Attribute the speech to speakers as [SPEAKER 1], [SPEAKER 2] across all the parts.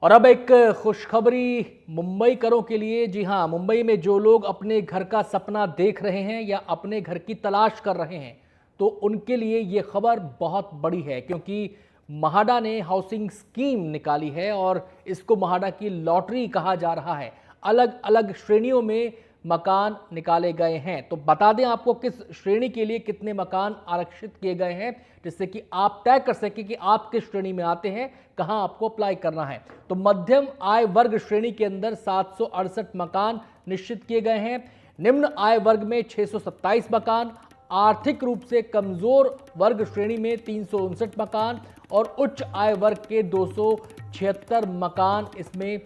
[SPEAKER 1] और अब एक खुशखबरी मुंबईकरों के लिए। जी हां, मुंबई में जो लोग अपने घर का सपना देख रहे हैं या अपने घर की तलाश कर रहे हैं, तो उनके लिए ये खबर बहुत बड़ी है, क्योंकि महाडा ने हाउसिंग स्कीम निकाली है और इसको महाडा की लॉटरी कहा जा रहा है। अलग अलग श्रेणियों में मकान निकाले गए हैं। तो बता दें आपको किस श्रेणी के लिए कितने मकान आरक्षित किए गए हैं, जिससे कि आप तय कर सकें कि आप किस श्रेणी में आते हैं, कहां आपको अप्लाई करना है। तो मध्यम आय वर्ग श्रेणी के अंदर 768 मकान निश्चित किए गए हैं। निम्न आय वर्ग में 627 मकान, आर्थिक रूप से कमजोर वर्ग श्रेणी में 359 मकान और उच्च आय वर्ग के 276 मकान इसमें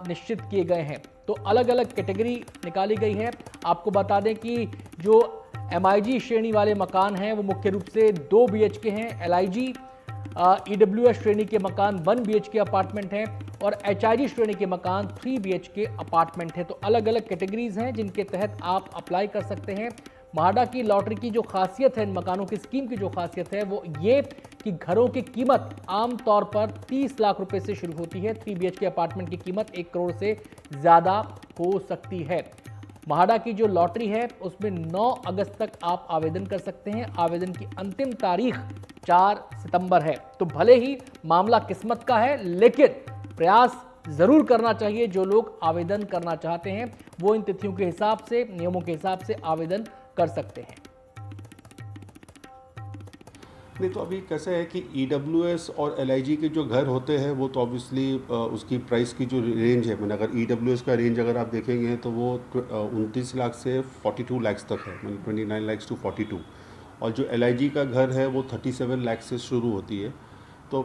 [SPEAKER 1] निश्चित किए गए हैं। तो अलग अलग कैटेगरी निकाली गई है। आपको बता दें कि जो MIG श्रेणी वाले मकान हैं वो मुख्य रूप से 2 BHK हैं। LIG EWS श्रेणी के मकान 1 BHK अपार्टमेंट हैं और HIG श्रेणी के मकान 3 BHK अपार्टमेंट हैं। तो अलग अलग कैटेगरीज हैं जिनके तहत आप अप्लाई कर सकते हैं। महाडा की लॉटरी की जो खासियत है, इन मकानों की स्कीम की जो खासियत है वो ये कि घरों की कीमत आमतौर पर 30 लाख रुपए से शुरू होती है। 3 BHK अपार्टमेंट की कीमत 1 करोड़ से ज़्यादा हो सकती है। महाडा की जो लॉटरी है उसमें 9 अगस्त तक आप आवेदन कर सकते हैं। आवेदन की अंतिम तारीख 4 सितंबर है। तो भले ही मामला किस्मत का है, लेकिन प्रयास जरूर करना चाहिए। जो लोग आवेदन करना चाहते हैं वो इन तिथियों के हिसाब से, नियमों के हिसाब से आवेदन कर सकते हैं।
[SPEAKER 2] नहीं तो अभी कैसे है कि EWS और LIG के जो घर होते हैं वो तो ऑब्वियसली उसकी प्राइस की जो रेंज है, मैंने अगर EWS का रेंज अगर आप देखेंगे तो वो 29 लाख से 42 लाख तक है, मतलब 29 लाख टू 42। और जो LIG का घर है वो 37 लाख से शुरू होती है। तो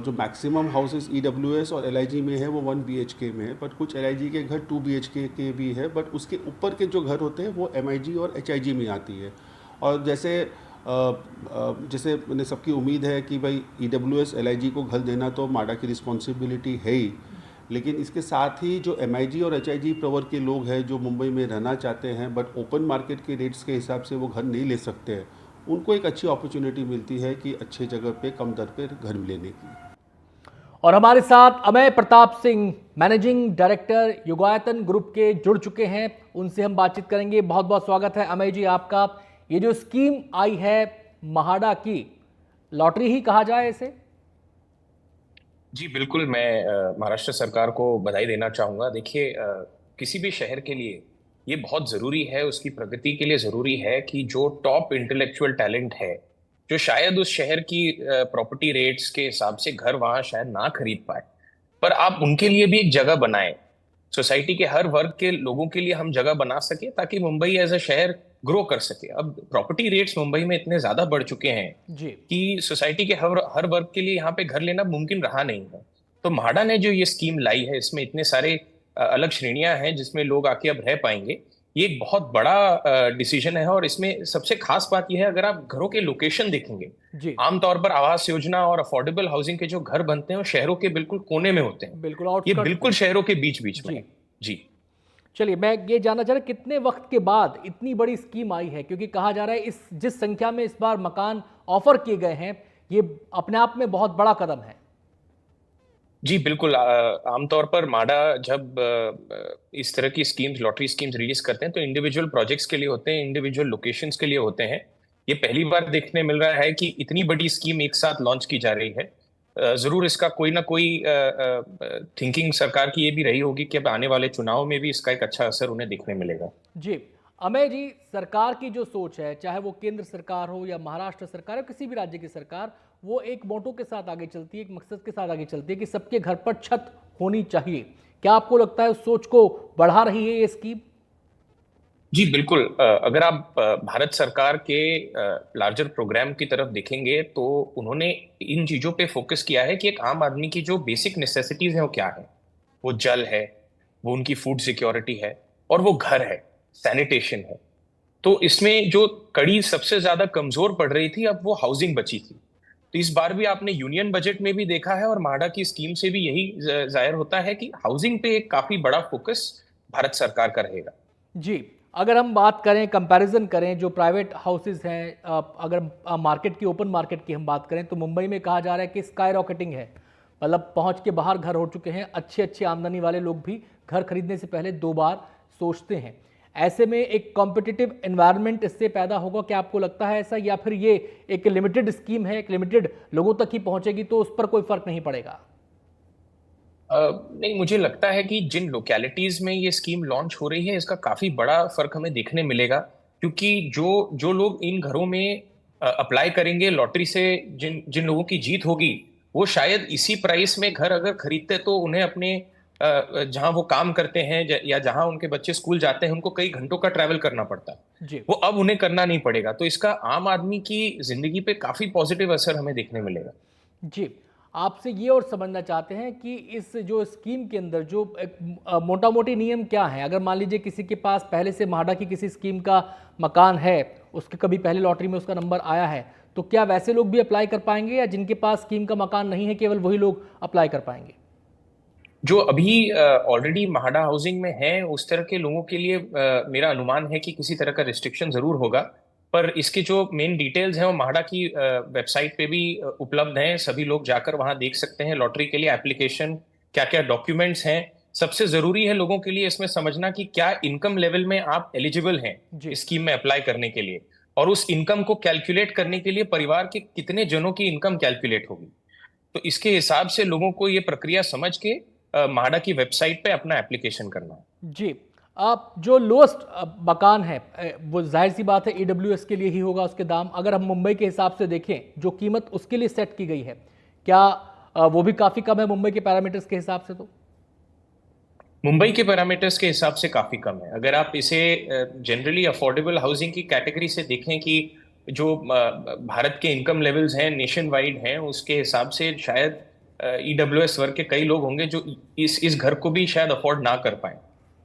[SPEAKER 2] जो मैक्सिमम हाउसेस EWS और LIG में है वो 1 BHK में है, बट कुछ LIG के घर 2 BHK के भी है, बट उसके ऊपर के जो घर होते हैं वो MIG और HIG में आती है। और जैसे मैंने सबकी उम्मीद है कि भाई EWS LIG को घर देना तो माडा की रिस्पॉन्सिबिलिटी है ही, लेकिन इसके साथ ही जो MIG और HIG प्रवर के लोग हैं जो मुंबई में रहना चाहते हैं बट ओपन मार्केट के रेट्स के हिसाब से वो घर नहीं ले सकते हैं, उनको एक अच्छी अपॉर्चुनिटी मिलती है कि अच्छे जगह पे कम दर पे घर लेने की।
[SPEAKER 1] और हमारे साथ Amay Pratap Singh, managing director Yugayatan group के, जुड़ चुके हैं। उनसे हम बातचीत करेंगे। बहुत बहुत स्वागत है अमय जी आपका। ये जो स्कीम आई है महाडा की, लॉटरी ही कहा जाए इसे?
[SPEAKER 3] जी बिल्कुल, मैं महाराष्ट्र सरकार को बधाई देना चाहूँगा। देखिए, किसी भी शहर के लिए ये बहुत ज़रूरी है, उसकी प्रगति के लिए ज़रूरी है कि जो टॉप इंटेलेक्चुअल टैलेंट है, जो शायद उस शहर की प्रॉपर्टी रेट्स के हिसाब से घर वहाँ शायद ना खरीद पाए, पर आप उनके लिए भी एक जगह बनाएं। सोसाइटी के हर वर्ग के लोगों के लिए हम जगह बना सके ताकि मुंबई एज अ शहर ग्रो कर सके। अब प्रॉपर्टी रेट्स मुंबई में इतने ज़्यादा बढ़ चुके हैं
[SPEAKER 1] जी।
[SPEAKER 3] कि सोसाइटी के हर वर्ग के लिए यहाँ पे घर लेना मुमकिन रहा नहीं है। तो म्हाडा ने जो ये स्कीम लाई है, इसमें इतने सारे अलग श्रेणियां हैं जिसमें लोग आके अब रह पाएंगे। ये एक बहुत बड़ा डिसीजन है और इसमें सबसे खास बात यह है, अगर आप घरों के लोकेशन देखेंगे,
[SPEAKER 1] जी
[SPEAKER 3] आमतौर पर आवास योजना और अफोर्डेबल हाउसिंग के जो घर बनते हैं वो शहरों के बिल्कुल कोने में होते हैं।
[SPEAKER 1] बिल्कुल
[SPEAKER 3] ये
[SPEAKER 1] आउटस्कर्ट्स
[SPEAKER 3] बिल्कुल
[SPEAKER 1] में।
[SPEAKER 3] शहरों के बीच बीच में
[SPEAKER 1] जी
[SPEAKER 3] है। जी
[SPEAKER 1] चलिए, मैं ये जानना चाह रहा कितने वक्त के बाद इतनी बड़ी स्कीम आई है, क्योंकि कहा जा रहा है इस जिस संख्या में इस बार मकान ऑफर किए गए हैं ये अपने आप में बहुत बड़ा कदम है।
[SPEAKER 3] जी बिल्कुल, आमतौर पर माडा जब इस तरह की स्कीम्स, लॉटरी स्कीम्स रिलीज करते हैं तो इंडिविजुअल प्रोजेक्ट्स के लिए होते हैं, इंडिविजुअल लोकेशंस के लिए होते हैं। ये पहली बार देखने मिल रहा है कि इतनी बड़ी स्कीम एक साथ लॉन्च की जा रही है। जरूर इसका कोई ना कोई थिंकिंग सरकार की ये भी रही होगी कि अब आने वाले चुनाव में भी इसका एक अच्छा असर उन्हें देखने मिलेगा।
[SPEAKER 1] जी अमय जी, सरकार की जो सोच है, चाहे वो केंद्र सरकार हो या महाराष्ट्र सरकार हो, किसी भी राज्य की सरकार, वो एक मोटो के साथ आगे चलती है, एक मकसद के साथ आगे चलती है कि सबके घर पर छत होनी चाहिए। क्या आपको लगता है उस सोच को बढ़ा रही है ये स्कीम?
[SPEAKER 3] जी बिल्कुल, अगर आप भारत सरकार के लार्जर प्रोग्राम की तरफ देखेंगे तो उन्होंने इन चीजों पे फोकस किया है कि एक आम आदमी की जो बेसिक नेसेसिटीज हैं वो क्या है। वो जल है, वो उनकी फूड सिक्योरिटी है और वो घर है, सैनिटेशन है। तो इसमें जो कड़ी सबसे ज्यादा कमजोर पड़ रही थी, अब वो हाउसिंग बची थी। तो इस बार भी आपने यूनियन बजट में भी देखा है और माडा की स्कीम से भी यही जाहिर होता है कि हाउसिंग पे एक काफी बड़ा फोकस भारत सरकार का रहेगा।
[SPEAKER 1] जी, अगर हम बात करें, कंपैरिजन करें जो प्राइवेट हाउसेज हैं, अगर मार्केट की, ओपन मार्केट की हम बात करें तो मुंबई में कहा जा रहा है कि स्काई रॉकेटिंग है। मतलब पहुंच के बाहर घर हो चुके हैं। अच्छी अच्छी आमदनी वाले लोग भी घर खरीदने से पहले 2 बार सोचते हैं। ऐसे में एक कॉम्पिटिटिव एनवायरनमेंट इससे पैदा होगा, क्या आपको लगता है ऐसा, या फिर ये एक लिमिटेड स्कीम है, एक लिमिटेड लोगों तक ही पहुंचेगी तो उस पर कोई फर्क नहीं पड़ेगा?
[SPEAKER 3] नहीं, मुझे लगता है कि जिन लोकेलिटीज में ये स्कीम लॉन्च हो रही है इसका काफी बड़ा फर्क हमें देखने मिलेगा, क्योंकि जो जो लोग इन घरों में अप्लाई करेंगे लॉटरी से, जिन जिन लोगों की जीत होगी, वो शायद इसी प्राइस में घर अगर खरीदते तो उन्हें अपने जहां वो काम करते हैं या जहां उनके बच्चे स्कूल जाते हैं उनको कई घंटों का ट्रैवल करना पड़ता।
[SPEAKER 1] जी
[SPEAKER 3] वो अब उन्हें करना नहीं पड़ेगा, तो इसका आम आदमी की जिंदगी पे काफी पॉजिटिव असर हमें देखने मिलेगा।
[SPEAKER 1] जी, आपसे ये और समझना चाहते हैं कि इस जो स्कीम के अंदर जो एक मोटा मोटी नियम क्या है? अगर मान लीजिए किसी के पास पहले से म्हाडा की किसी स्कीम का मकान है, उसके कभी पहले लॉटरी में उसका नंबर आया है, तो क्या वैसे लोग भी अप्लाई कर पाएंगे, या जिनके पास स्कीम का मकान नहीं है केवल वही लोग अप्लाई कर पाएंगे?
[SPEAKER 3] जो अभी ऑलरेडी म्हाडा हाउसिंग में है उस तरह के लोगों के लिए मेरा अनुमान है कि किसी तरह का रिस्ट्रिक्शन जरूर होगा, पर इसके जो मेन डिटेल्स हैं वो म्हाडा की वेबसाइट पे भी उपलब्ध हैं। सभी लोग जाकर वहां देख सकते हैं लॉटरी के लिए एप्लीकेशन, क्या क्या डॉक्यूमेंट्स हैं। सबसे जरूरी है लोगों के लिए इसमें समझना कि क्या इनकम लेवल में आप एलिजिबल हैं
[SPEAKER 1] जी
[SPEAKER 3] स्कीम में अप्लाई करने के लिए, और उस इनकम को कैलकुलेट करने के लिए परिवार के कितने जनों की इनकम कैलकुलेट होगी। तो इसके हिसाब से लोगों को ये प्रक्रिया समझ के म्हाडा की वेबसाइट पे अपना एप्लीकेशन करना है।
[SPEAKER 1] जी, आप जो लोएस्ट मकान है, वो जाहिर सी बात है ईडब्ल्यूएस के लिए ही होगा उसके दाम। अगर हम मुंबई के हिसाब से देखें जो कीमत उसके लिए सेट की गई है, क्या वो भी काफ़ी कम है मुंबई के पैरामीटर्स के हिसाब से? तो
[SPEAKER 3] मुंबई के पैरामीटर्स के हिसाब से काफी कम है। अगर आप इसे जनरली अफोर्डेबल हाउसिंग की कैटेगरी से देखें कि जो भारत के इनकम लेवल्स हैं नेशन वाइड हैं, उसके हिसाब से शायद ईडब्ल्यूएस वर्ग के कई लोग होंगे जो इस घर को भी शायद अफोर्ड ना कर पाए।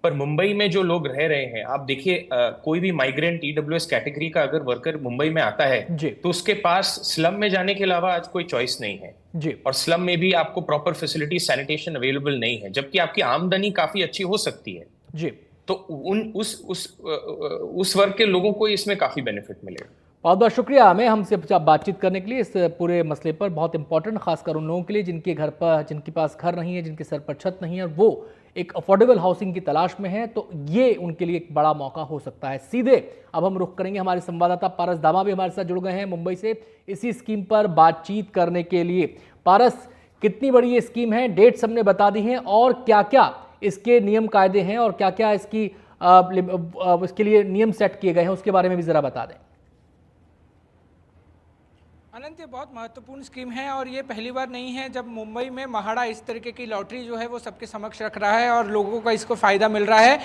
[SPEAKER 3] पर मुंबई में जो लोग रह रहे हैं, आप देखिए कोई भी माइग्रेंट ईडब्ल्यूएस कैटेगरी का अगर वर्कर मुंबई में आता है
[SPEAKER 1] जी
[SPEAKER 3] तो उसके पास स्लम में जाने के अलावा आज कोई चॉइस नहीं है।
[SPEAKER 1] जी
[SPEAKER 3] और स्लम में भी आपको प्रॉपर फैसिलिटी सैनिटेशन अवेलेबल नहीं है, जबकि आपकी आमदनी काफी अच्छी हो सकती है।
[SPEAKER 1] जी,
[SPEAKER 3] तो उस वर्ग के लोगों को इसमें काफी बेनिफिट मिलेगा।
[SPEAKER 1] बहुत बहुत शुक्रिया हमें हमसे बातचीत करने के लिए इस पूरे मसले पर। बहुत इंपॉर्टेंट, खासकर उन लोगों के लिए जिनके पास घर नहीं है, जिनके सर पर छत नहीं है, और वो एक अफोर्डेबल हाउसिंग की तलाश में है, तो ये उनके लिए एक बड़ा मौका हो सकता है। सीधे अब हम रुख करेंगे, हमारे संवाददाता पारस दामा भी हमारे साथ जुड़ गए हैं मुंबई से इसी स्कीम पर बातचीत करने के लिए। पारस, कितनी बड़ी ये स्कीम है, डेट्स हमने बता दी हैं, और क्या क्या इसके नियम कायदे हैं और क्या क्या इसके लिए नियम सेट किए गए हैं, उसके बारे में भी ज़रा बता दें।
[SPEAKER 4] अनंत, ये बहुत महत्वपूर्ण स्कीम है और ये पहली बार नहीं है जब मुंबई में म्हाडा इस तरीके की लॉटरी जो है वो सबके समक्ष रख रहा है और लोगों का इसको फ़ायदा मिल रहा है।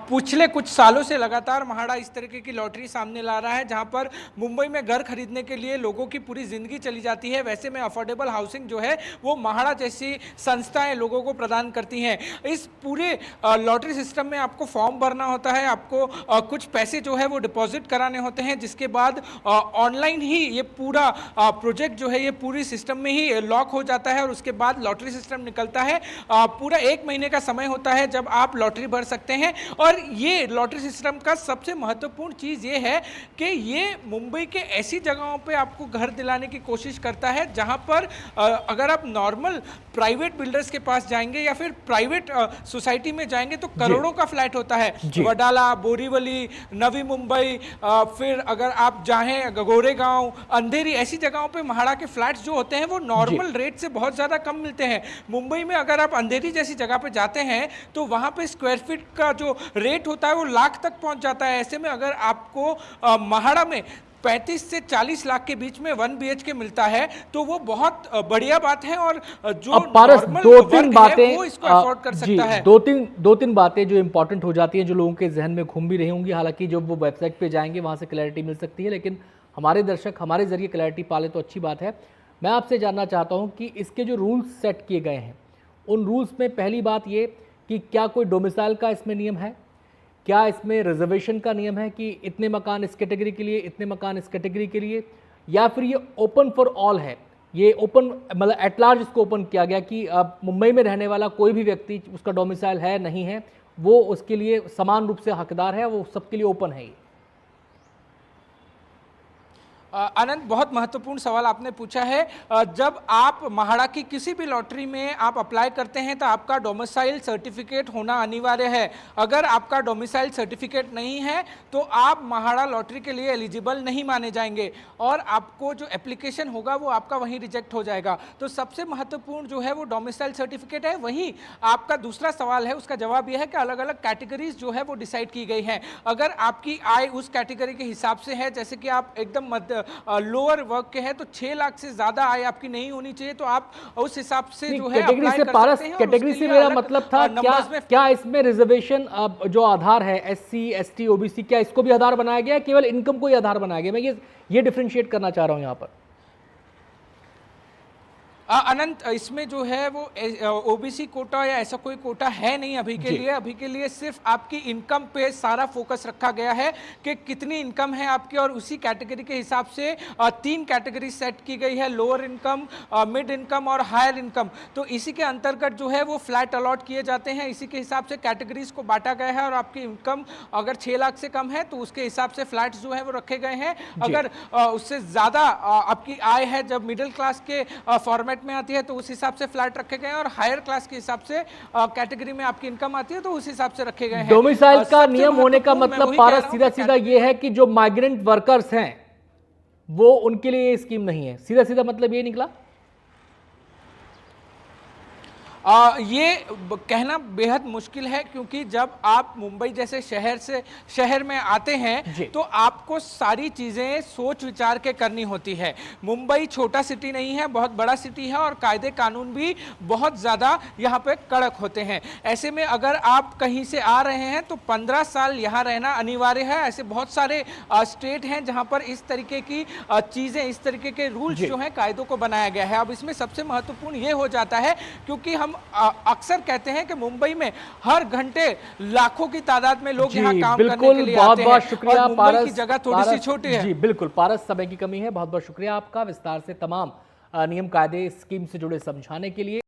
[SPEAKER 4] पिछले कुछ सालों से लगातार म्हाडा इस तरीके की लॉटरी सामने ला रहा है जहां पर मुंबई में घर खरीदने के लिए लोगों की पूरी ज़िंदगी चली जाती है। वैसे में अफोर्डेबल हाउसिंग जो है वो म्हाडा जैसी संस्थाएँ लोगों को प्रदान करती हैं। इस पूरे लॉटरी सिस्टम में आपको फॉर्म भरना होता है, आपको कुछ पैसे जो है वो डिपॉजिट कराने होते हैं, जिसके बाद ऑनलाइन ही ये पूरा प्रोजेक्ट जो है ये पूरी सिस्टम में ही लॉक हो जाता है और उसके बाद लॉटरी सिस्टम निकलता है। पूरा 1 महीने का समय होता है जब आप लॉटरी भर सकते हैं। और ये लॉटरी सिस्टम का सबसे महत्वपूर्ण चीज़ ये है कि ये मुंबई के ऐसी जगहों पे आपको घर दिलाने की कोशिश करता है जहां पर अगर आप नॉर्मल प्राइवेट बिल्डर्स के पास जाएंगे या फिर प्राइवेट सोसाइटी में जाएंगे तो करोड़ों का फ्लैट होता है। वडाला, बोरीवली, नवी मुंबई, फिर अगर आप जाएं गोरेगांव, अंधेरी, ऐसी जगहों पे म्हाडा के फ्लैट्स जो होते हैं वो नॉर्मल रेट से बहुत ज़्यादा कम मिलते हैं। मुंबई में अगर आप अंधेरी जैसी जगह पे जाते हैं तो वहाँ पे स्क्वायर फीट का जो रेट होता है वो लाख तक पहुँच जाता है। ऐसे में अगर आपको म्हाडा में 35 से 40 लाख के बीच में 1 BHK मिलता है तो वो बहुत बढ़िया बात है। और जो
[SPEAKER 1] पारस, दो तीन बातें
[SPEAKER 4] वो इसको अफोर्ड कर सकता है।
[SPEAKER 1] दो तीन बातें जो इंपॉर्टेंट हो जाती हैं, जो लोगों के जहन में घूम भी रही होंगी। हालांकि जब वो वेबसाइट पे जाएंगे वहां से क्लैरिटी मिल सकती है, लेकिन हमारे दर्शक हमारे जरिए क्लैरिटी पाले तो अच्छी बात है। मैं आपसे जानना चाहता हूं कि इसके जो रूल्स सेट किए गए हैं, उन रूल्स में पहली बात ये कि क्या कोई डोमिसाइल का इसमें नियम है, क्या इसमें रिजर्वेशन का नियम है कि इतने मकान इस कैटेगरी के लिए, इतने मकान इस कैटेगरी के लिए, या फिर ये ओपन फॉर ऑल है? ये ओपन मतलब एट लार्ज इसको ओपन किया गया कि अब मुंबई में रहने वाला कोई भी व्यक्ति, उसका डोमिसाइल है नहीं है, वो उसके लिए समान रूप से हकदार है, वो सबके लिए ओपन है ये?
[SPEAKER 4] अनंत, बहुत महत्वपूर्ण सवाल आपने पूछा है। जब आप म्हाडा की किसी भी लॉटरी में आप अप्लाई करते हैं तो आपका डोमिसाइल सर्टिफिकेट होना अनिवार्य है। अगर आपका डोमिसाइल सर्टिफिकेट नहीं है तो आप म्हाडा लॉटरी के लिए एलिजिबल नहीं माने जाएंगे और आपको जो एप्लीकेशन होगा वो आपका वहीं रिजेक्ट हो जाएगा। तो सबसे महत्वपूर्ण जो है वो डोमिसाइल सर्टिफिकेट है। वहीं आपका दूसरा सवाल है, उसका जवाब यह है कि अलग अलग कैटेगरीज जो है वो डिसाइड की गई हैं। अगर आपकी आय उस कैटेगरी के हिसाब से है, जैसे कि आप एकदम लोअर वर्ग के हैं, तो 6 लाख से ज्यादा आय आपकी नहीं होनी चाहिए, तो आप उस हिसाब से जो है
[SPEAKER 1] कैटेगरी से पारस, कैटेगरी से मेरा मतलब था क्या इसमें रिजर्वेशन जो आधार है SC ST OBC, क्या इसको भी आधार बनाया गया है, केवल इनकम को ही आधार बनाया गया? मैं ये डिफरेंशिएट करना चाह रहा हूं यहां पर।
[SPEAKER 4] अनंत, इसमें जो है वो OBC कोटा या ऐसा कोई कोटा है नहीं अभी के लिए। अभी के लिए सिर्फ आपकी इनकम पे सारा फोकस रखा गया है कि कितनी इनकम है आपकी, और उसी कैटेगरी के हिसाब से 3 कैटेगरी सेट की गई है, लोअर इनकम, मिड इनकम और हायर इनकम। तो इसी के अंतर्गत जो है वो फ्लैट अलॉट किए जाते हैं, इसी के हिसाब से कैटेगरीज को बांटा गया है। और आपकी इनकम अगर 6 लाख से कम है तो उसके हिसाब से फ्लैट जो है वो रखे गए हैं। अगर उससे ज्यादा आपकी आय है, जब मिडिल क्लास के फॉर्मेट में आती है तो उस हिसाब से फ्लैट रखे गए हैं, और हायर क्लास के हिसाब से कैटेगरी में आपकी इनकम आती है तो उस हिसाब से रखे गए हैं।
[SPEAKER 1] डोमिसाइल का नियम होने का मतलब पारस सीधा सीधा ये है कि जो माइग्रेंट वर्कर्स हैं वो उनके लिए ये स्कीम नहीं है, सीधा सीधा मतलब ये निकला?
[SPEAKER 4] ये कहना बेहद मुश्किल है, क्योंकि जब आप मुंबई जैसे शहर में आते हैं तो आपको सारी चीज़ें सोच विचार के करनी होती है। मुंबई छोटा सिटी नहीं है, बहुत बड़ा सिटी है, और कायदे कानून भी बहुत ज़्यादा यहाँ पे कड़क होते हैं। ऐसे में अगर आप कहीं से आ रहे हैं तो 15 साल यहाँ रहना अनिवार्य है। ऐसे बहुत सारे स्टेट हैं जहाँ पर इस तरीके की चीज़ें, इस तरीके के रूल्स जो हैं, कायदों को बनाया गया है। अब इसमें सबसे महत्वपूर्ण ये हो जाता है, क्योंकि हम अक्सर कहते हैं कि मुंबई में हर घंटे लाखों की तादाद में लोग यहाँ काम करने के लिए आते हैं।
[SPEAKER 1] बहुत शुक्रिया पारस,
[SPEAKER 4] की जगह थोड़ी सी छोटी है।
[SPEAKER 1] जी बिल्कुल पारस, समय की कमी है। बहुत बहुत शुक्रिया आपका विस्तार से तमाम नियम कायदे स्कीम से जुड़े समझाने के लिए।